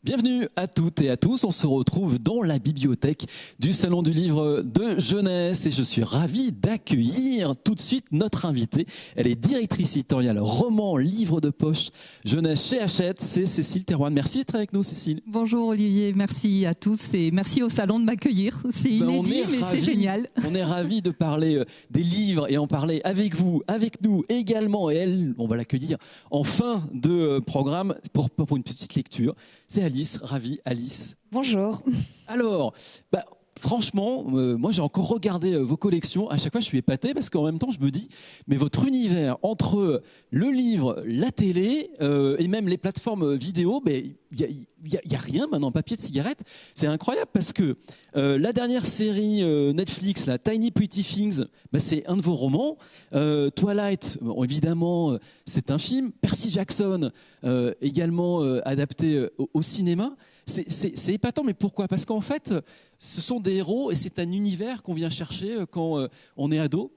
Bienvenue à toutes et à tous, on se retrouve dans la bibliothèque du Salon du Livre de Jeunesse et je suis ravi d'accueillir tout de suite notre invitée. Elle est directrice éditoriale roman, livre de poche, jeunesse chez Hachette, c'est Cécile Thérouanne. Merci d'être avec nous Cécile. Bonjour Olivier, merci à tous et merci au Salon de m'accueillir. C'est inédit mais c'est génial. On est ravis de parler des livres et en parler avec vous, avec nous également. Et elle, on va l'accueillir en fin de programme pour une petite lecture. C'est Alice, ravie Alice. Bonjour. Alors, franchement, moi j'ai encore regardé vos collections. À chaque fois, je suis épaté parce qu'en même temps, je me dis, mais votre univers entre le livre, la télé et même les plateformes vidéo, il y a rien maintenant, papier de cigarette. C'est incroyable parce que la dernière série Netflix, la Tiny Pretty Things, c'est un de vos romans. Twilight, évidemment, c'est un film. Percy Jackson, également adapté au cinéma. C'est épatant, mais pourquoi ? Parce qu'en fait, ce sont des héros et c'est un univers qu'on vient chercher quand on est ado.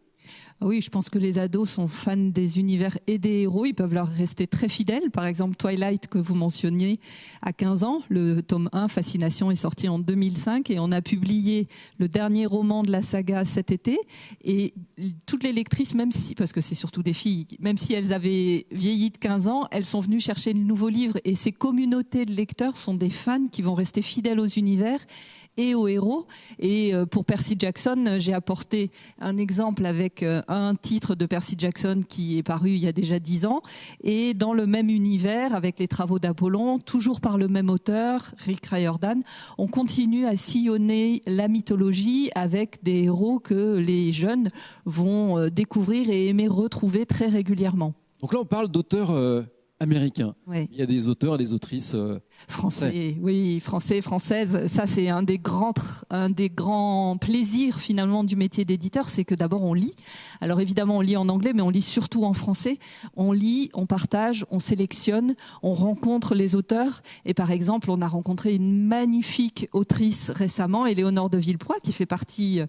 Oui, je pense que les ados sont fans des univers et des héros. Ils peuvent leur rester très fidèles. Par exemple, Twilight, que vous mentionniez, à 15 ans. Le tome 1, Fascination, est sorti en 2005 et on a publié le dernier roman de la saga cet été. Et toutes les lectrices, même si, parce que c'est surtout des filles, même si elles avaient vieilli de 15 ans, elles sont venues chercher le nouveau livre. Et ces communautés de lecteurs sont des fans qui vont rester fidèles aux univers et aux héros. Et pour Percy Jackson, j'ai apporté un exemple avec un titre de Percy Jackson qui est paru il y a déjà 10 ans, et dans le même univers, avec les travaux d'Apollon, toujours par le même auteur, Rick Riordan, on continue à sillonner la mythologie avec des héros que les jeunes vont découvrir et aimer retrouver très régulièrement. Donc là, on parle d'auteurs américains. Oui. Il y a des auteurs et des autrices français. Oui, français, françaises. Ça, c'est un des grands plaisirs finalement du métier d'éditeur, c'est que d'abord on lit. Alors évidemment, on lit en anglais, mais on lit surtout en français. On lit, on partage, on sélectionne, on rencontre les auteurs. Et par exemple, on a rencontré une magnifique autrice récemment, Éléonore de Villeproy, qui fait partie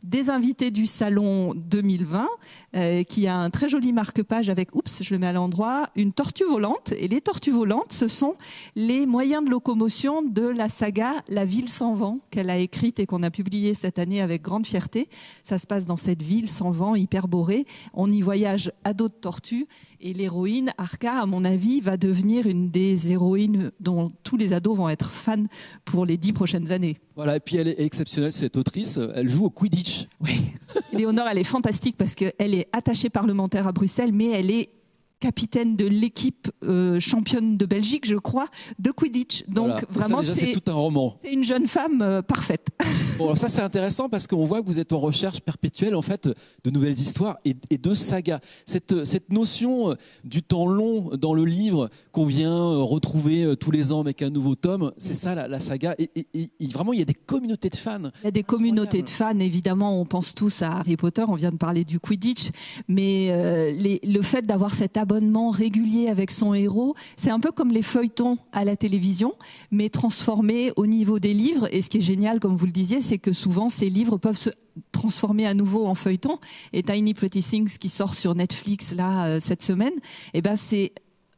des invités du Salon 2020, qui a un très joli marque-page avec, je le mets à l'endroit, une tortue volante. Et les tortues volantes, ce sont les moyens de locomotion de la saga La Ville sans vent qu'elle a écrite et qu'on a publiée cette année avec grande fierté. Ça se passe dans cette ville sans vent, hyperborée. On y voyage à dos de tortues et l'héroïne, Arca, à mon avis, va devenir une des héroïnes dont tous les ados vont être fans pour les 10 prochaines années. Voilà, et puis elle est exceptionnelle, cette autrice. Elle joue au Quidditch. Oui. Léonore, elle est fantastique parce qu'elle est attachée parlementaire à Bruxelles, mais elle est capitaine de l'équipe championne de Belgique, je crois, de Quidditch. Donc voilà. vraiment, ça, déjà, c'est tout un roman. C'est une jeune femme parfaite. Bon, alors ça c'est intéressant parce qu'on voit que vous êtes en recherche perpétuelle en fait de nouvelles histoires et de sagas. Cette notion du temps long dans le livre qu'on vient retrouver tous les ans avec un nouveau tome, c'est ça la saga. Et vraiment, il y a des communautés de fans. Il y a des communautés de fans, évidemment. On pense tous à Harry Potter. On vient de parler du Quidditch, mais le fait d'avoir cet abonnement régulier avec son héros, c'est un peu comme les feuilletons à la télévision, mais transformés au niveau des livres. Et ce qui est génial, comme vous le disiez, c'est que souvent ces livres peuvent se transformer à nouveau en feuilleton. Et Tiny Pretty Things, qui sort sur Netflix là cette semaine, c'est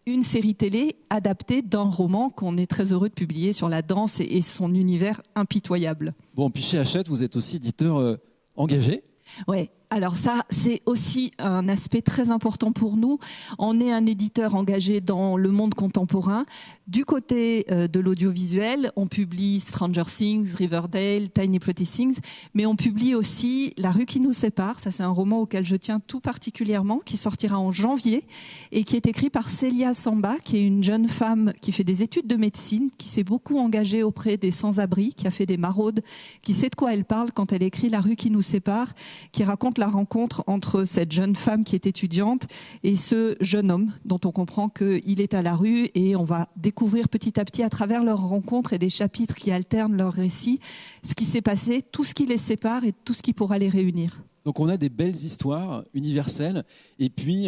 une série télé adaptée d'un roman qu'on est très heureux de publier sur la danse et son univers impitoyable. Bon, puis chez Hachette, vous êtes aussi éditeur engagé. Ouais. Alors ça, c'est aussi un aspect très important pour nous. On est un éditeur engagé dans le monde contemporain. Du côté de l'audiovisuel, on publie Stranger Things, Riverdale, Tiny Pretty Things, mais on publie aussi La rue qui nous sépare. Ça, c'est un roman auquel je tiens tout particulièrement, qui sortira en janvier et qui est écrit par Célia Samba, qui est une jeune femme qui fait des études de médecine, qui s'est beaucoup engagée auprès des sans-abri, qui a fait des maraudes, qui sait de quoi elle parle quand elle écrit La rue qui nous sépare, qui raconte la rencontre entre cette jeune femme qui est étudiante et ce jeune homme dont on comprend qu'il est à la rue, et on va découvrir petit à petit à travers leur rencontre et des chapitres qui alternent leurs récits ce qui s'est passé, tout ce qui les sépare et tout ce qui pourra les réunir. Donc on a des belles histoires universelles et puis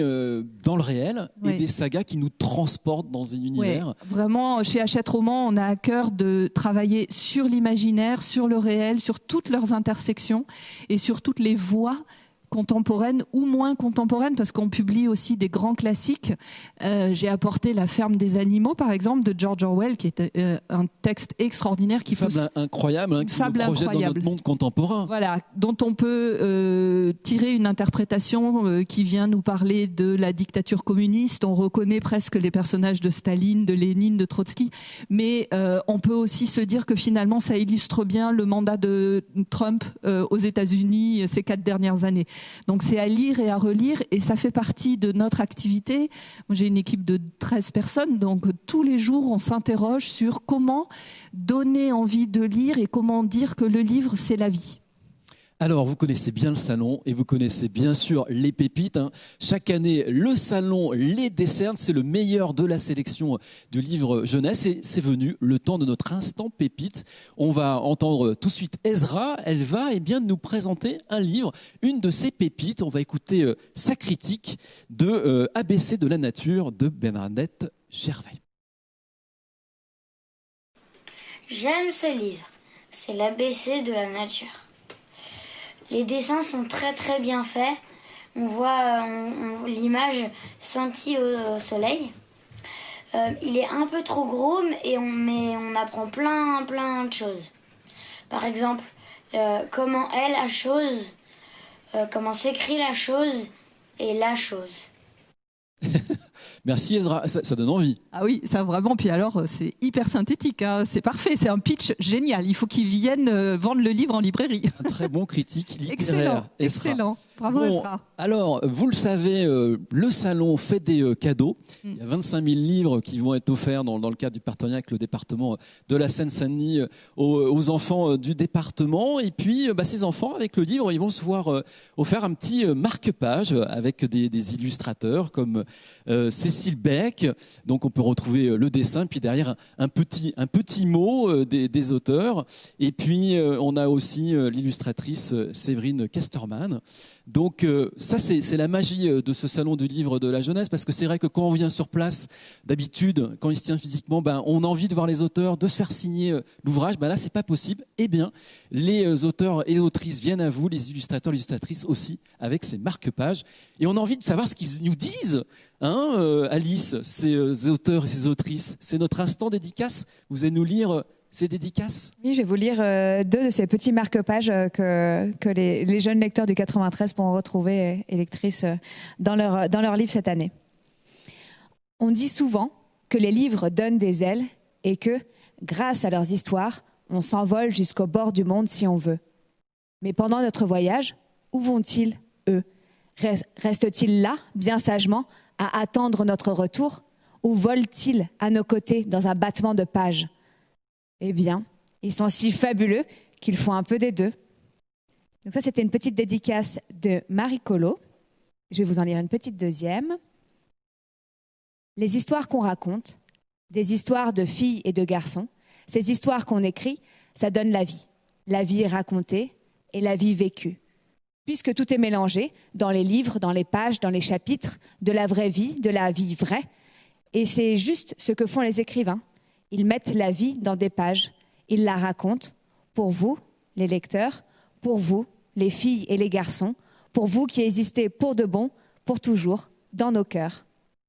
dans le réel, et des sagas qui nous transportent dans un univers. Oui. Vraiment, chez Hachette Roman, on a à cœur de travailler sur l'imaginaire, sur le réel, sur toutes leurs intersections et sur toutes les voies contemporaines ou moins contemporaines, parce qu'on publie aussi des grands classiques. J'ai apporté La ferme des animaux, par exemple, de George Orwell, qui est un texte extraordinaire. Une fable incroyable, qui nous projette dans notre monde contemporain. Voilà, dont on peut tirer une interprétation qui vient nous parler de la dictature communiste. On reconnaît presque les personnages de Staline, de Lénine, de Trotsky, mais on peut aussi se dire que finalement ça illustre bien le mandat de Trump aux États-Unis ces 4 dernières années. Donc c'est à lire et à relire, et ça fait partie de notre activité. Moi, j'ai une équipe de 13 personnes, donc tous les jours on s'interroge sur comment donner envie de lire et comment dire que le livre c'est la vie. Alors, vous connaissez bien le salon et vous connaissez bien sûr les pépites. Chaque année, le salon les décerne. C'est le meilleur de la sélection du livre jeunesse. Et c'est venu le temps de notre instant pépite. On va entendre tout de suite Ezra. Elle va nous présenter un livre, une de ses pépites. On va écouter sa critique de ABC de la nature de Bernadette Gervais. J'aime ce livre. C'est l'ABC de la nature. Les dessins sont très très bien faits. On voit l'image scintille au soleil. Il est un peu trop gros, mais on apprend plein de choses. Par exemple, comment est la chose, comment s'écrit la chose et la chose. Merci Ezra, ça donne envie. Ah oui, ça vraiment, puis alors c'est hyper synthétique, hein. C'est parfait, c'est un pitch génial. Il faut qu'ils viennent vendre le livre en librairie. Un très bon critique littéraire. Excellent, bravo Ezra. Alors, vous le savez, le salon fait des cadeaux. Il y a 25 000 livres qui vont être offerts dans le cadre du partenariat avec le département de la Seine-Saint-Denis aux enfants du département. Et puis, ces enfants, avec le livre, ils vont se voir offert un petit marque-page avec des illustrateurs comme Cécile Beck. Donc on peut retrouver le dessin, puis derrière un petit mot des auteurs. Et puis on a aussi l'illustratrice Séverine Casterman. Donc ça c'est la magie de ce salon du livre de la jeunesse, parce que c'est vrai que quand on vient sur place, d'habitude, quand il se tient physiquement, on a envie de voir les auteurs, de se faire signer l'ouvrage. Là c'est pas possible. Eh bien les auteurs et autrices viennent à vous, les illustrateurs, illustratrices aussi, avec ces marque-pages. Et on a envie de savoir ce qu'ils nous disent. Alice, ces auteurs et ces autrices, c'est notre instant dédicace. Vous allez nous lire ces dédicaces ? Oui, je vais vous lire 2 de ces petits marque-pages que les jeunes lecteurs du 93 pourront retrouver, et lectrices, dans leur livre cette année. On dit souvent que les livres donnent des ailes et que, grâce à leurs histoires, on s'envole jusqu'au bord du monde si on veut. Mais pendant notre voyage, où vont-ils, eux ? Restent-ils là, bien sagement, à attendre notre retour, ou volent-ils à nos côtés dans un battement de pages ? Eh bien, ils sont si fabuleux qu'il faut un peu des deux. Donc ça, c'était une petite dédicace de Marie Collot. Je vais vous en lire une petite deuxième. Les histoires qu'on raconte, des histoires de filles et de garçons, ces histoires qu'on écrit, ça donne la vie racontée et la vie vécue. Puisque tout est mélangé dans les livres, dans les pages, dans les chapitres, de la vraie vie, de la vie vraie. Et c'est juste ce que font les écrivains. Ils mettent la vie dans des pages. Ils la racontent pour vous, les lecteurs, pour vous, les filles et les garçons, pour vous qui existez pour de bon, pour toujours, dans nos cœurs.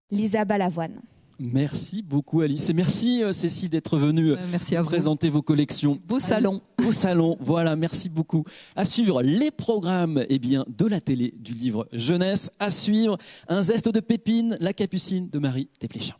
Lisa Balavoine. Merci beaucoup Alice, et merci Cécile d'être venue présenter vos collections. Beau salon. Beau salon, voilà, merci beaucoup. À suivre les programmes de la télé du livre jeunesse. À suivre un zeste de pépine, La Capucine de Marie Desplechin.